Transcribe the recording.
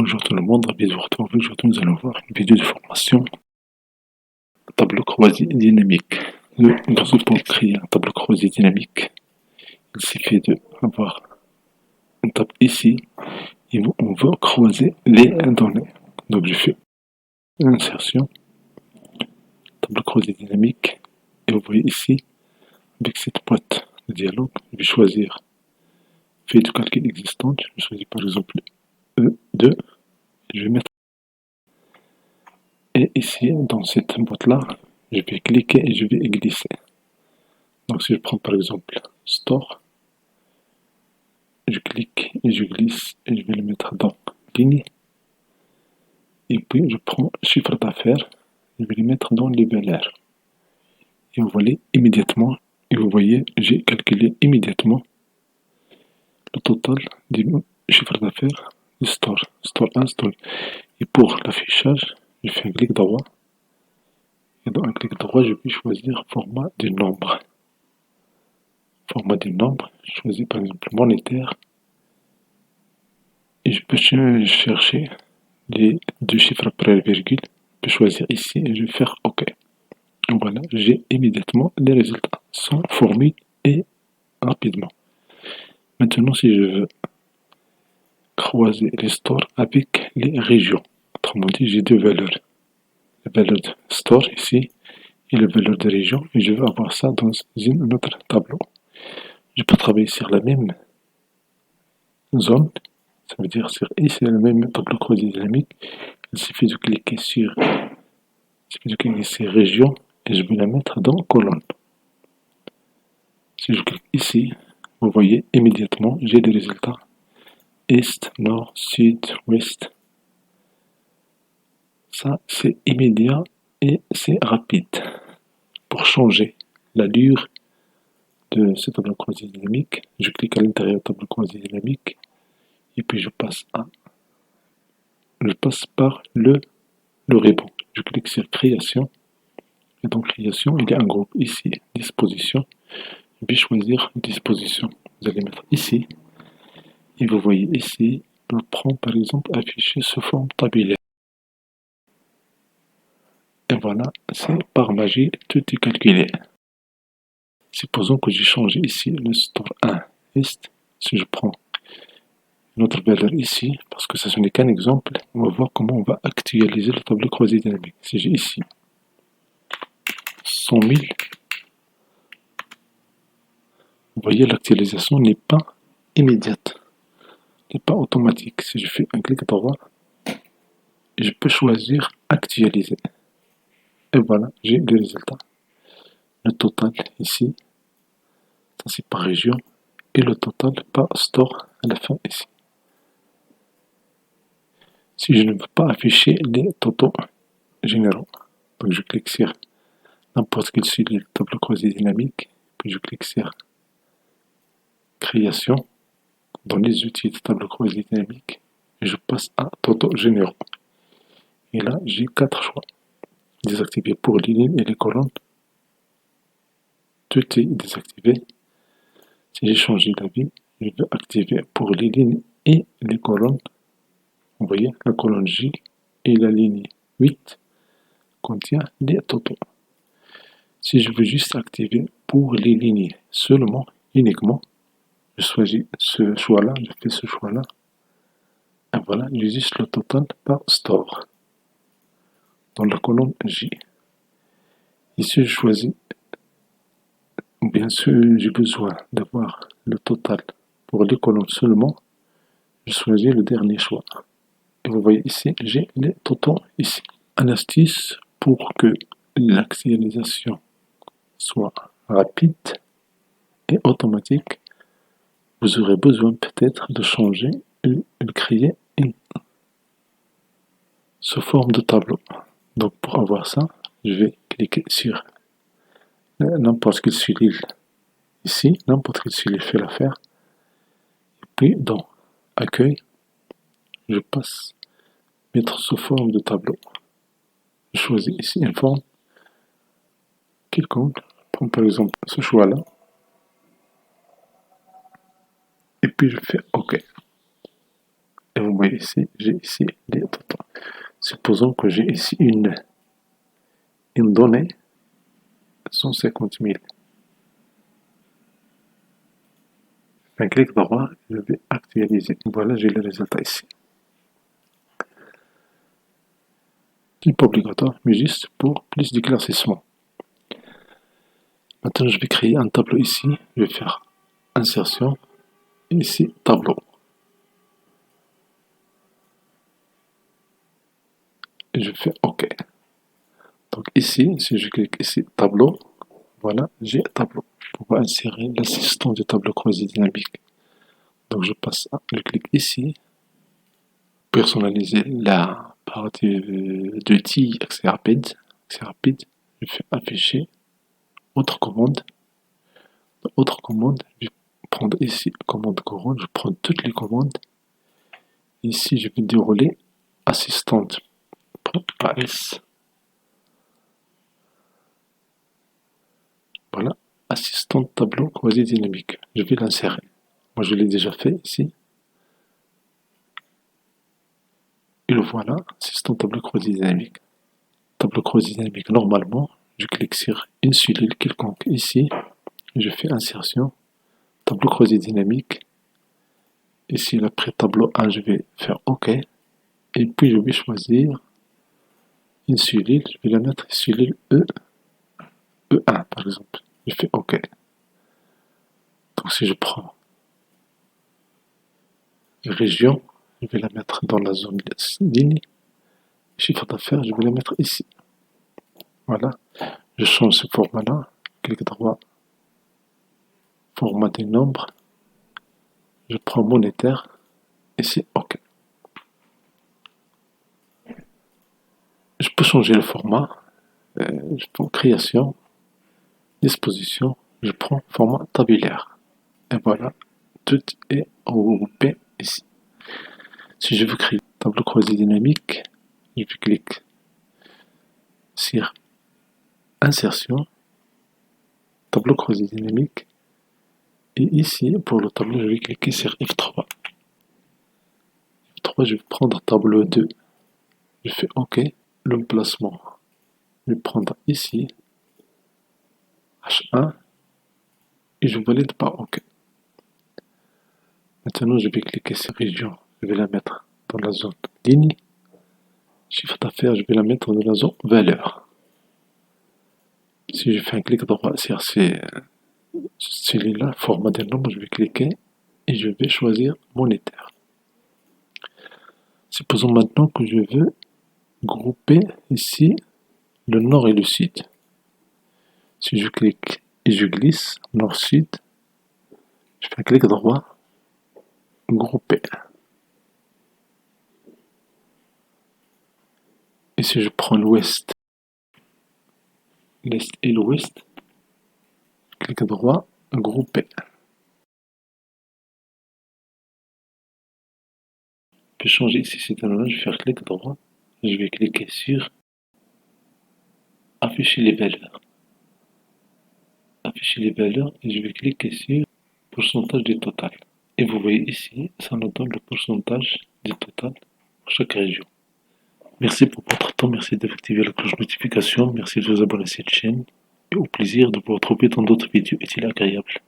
Bonjour tout le monde, ravi de vous retrouver. Aujourd'hui, nous allons voir une vidéo de formation tableau croisé dynamique. Pour créer un tableau croisé dynamique, il suffit d'avoir une table ici et on veut croiser les données. Donc je fais insertion, tableau croisé dynamique, et vous voyez ici, avec cette boîte de dialogue, je vais choisir feuille de calcul existante. Je choisis par exemple E2, je vais mettre. Et ici, dans cette boîte-là, je vais cliquer et je vais glisser. Donc si je prends par exemple Store, je clique et je glisse et je vais le mettre dans ligne. Et puis je prends chiffre d'affaires, je vais le mettre dans les valeurs. Et vous voyez immédiatement, j'ai calculé immédiatement le total du chiffre d'affaires du Store. Store 1, Store 2. Et pour l'affichage, je fais un clic droit. Et dans un clic droit, je vais choisir format du nombre. Format du nombre, je choisis par exemple monétaire. Et je peux chercher les deux chiffres après la virgule. Je peux choisir ici et je vais faire OK. Voilà, j'ai immédiatement les résultats, sans formule et rapidement. Maintenant, si je veux croiser les stores avec les régions, autrement dit, j'ai deux valeurs. La valeur de store ici et la valeur de région, et je veux avoir ça dans un autre tableau. Je peux travailler sur la même zone, ça veut dire sur ici le même tableau croisé dynamique. Il suffit de cliquer sur région et je vais la mettre dans colonne. Si je clique ici, vous voyez immédiatement, j'ai des résultats est, nord, sud, ouest. Ça, c'est immédiat et c'est rapide. Pour changer l'allure de ce tableau croisé dynamique, je clique à l'intérieur du tableau croisé dynamique et puis je passe par le ruban. Je clique sur création et dans création, il y a un groupe ici, disposition. Je vais choisir disposition. Vous allez mettre ici et vous voyez ici, je prends par exemple afficher sous forme tabulaire. Et voilà, c'est par magie, tout est calculé. Supposons que j'ai changé ici le store 1 est. Si je prends notre valeur ici, parce que ce n'est qu'un exemple, on va voir comment on va actualiser le tableau croisé dynamique. Si j'ai ici 100 000, vous voyez l'actualisation n'est pas immédiate, n'est pas automatique. Si je fais un clic droit, je peux choisir actualiser. Et voilà, j'ai le résultat. Le total ici, ça c'est par région, et le total par store à la fin ici. Si je ne veux pas afficher les totaux généraux, donc je clique sur n'importe quel cellule tableau croisé dynamique, puis je clique sur création dans les outils de tableau croisé dynamique et je passe à totaux généraux. Et là, j'ai 4 choix. Désactiver pour les lignes et les colonnes. Tout est désactivé. Si j'ai changé d'avis, je vais activer pour les lignes et les colonnes. Vous voyez, la colonne J et la ligne 8 contient les totaux. Si je veux juste activer pour les lignes seulement, uniquement, je choisis ce choix-là, je fais ce choix-là. Et voilà, j'utilise le total par store dans la colonne J. Ici, je choisis, bien sûr, j'ai besoin d'avoir le total pour les colonnes seulement. Je choisis le dernier choix. Et vous voyez ici, j'ai les totaux ici. Un astuce pour que l'actualisation soit rapide et automatique, vous aurez besoin peut-être de changer et de créer sous forme de tableau. Donc pour avoir ça, je vais cliquer sur n'importe quelle cellule ici, n'importe quelle cellule fait l'affaire. Et puis dans accueil, je passe mettre sous forme de tableau. Je choisis ici une forme quelconque. Je prends par exemple ce choix-là. Et puis je fais OK. Et vous voyez ici, j'ai ici les totaux. Supposons que j'ai ici une donnée, 150 000. Un clic droit, je vais actualiser. Voilà, j'ai le résultat ici. C'est pas obligatoire, mais juste pour plus d'éclaircissement. Maintenant, je vais créer un tableau ici. Je vais faire insertion. Ici, tableau. Et je fais OK. Donc ici, si je clique ici, tableau, voilà, j'ai tableau. On va insérer l'assistant du tableau croisé dynamique. Donc je passe, je clique ici, personnaliser la partie de TI accès rapide. Je fais afficher, autre commande. Autre commande, je vais prendre ici commande couronne, je prends toutes les commandes. Ici, je vais dérouler assistante AS. Voilà, assistante tableau croisé dynamique. Je vais l'insérer. Moi, je l'ai déjà fait ici. Et le voilà, assistant tableau croisé dynamique. Tableau croisé dynamique, normalement, je clique sur une cellule quelconque ici. Je fais insertion, tableau croisé dynamique. Ici, après tableau 1, je vais faire OK. Et puis, je vais choisir une cellule. Je vais la mettre cellule E1, par exemple. Je fais OK. Donc, si je prends région, je vais la mettre dans la zone ligne. Chiffre d'affaires, je vais la mettre ici. Voilà. Je change ce format-là. Clic droit. Format des nombres. Je prends monétaire. Et c'est OK. Je peux changer le format. Je prends création. Disposition. Je prends format tabulaire. Et voilà. Tout est regroupé ici. Si je veux créer un tableau croisé dynamique, je clique sur insertion, tableau croisé dynamique, et ici pour le tableau je vais cliquer sur F3. F3, je vais prendre tableau 2, je fais OK, l'emplacement, je vais prendre ici H1 et je valide par OK. Maintenant je vais cliquer sur région, je vais la mettre dans la zone ligne, chiffre d'affaires je vais la mettre dans la zone valeur. Si je fais un clic droit sur celui-là, format des nombres, je vais cliquer et je vais choisir monétaire. Supposons maintenant que je veux grouper ici le nord et le sud. Si je clique et je glisse nord-sud, je fais un clic droit, grouper. Et si je prends l'ouest, l'est et l'ouest, clic droit, grouper. Je peux changer ici cet endroit, je vais faire clic droit, je vais cliquer sur afficher les valeurs. Afficher les valeurs et je vais cliquer sur pourcentage du total. Et vous voyez ici, ça nous donne le pourcentage du total pour chaque région. Merci pour votre temps, merci d'activer la cloche notification, merci de vous abonner à cette chaîne et au plaisir de vous retrouver dans d'autres vidéos utiles et agréables.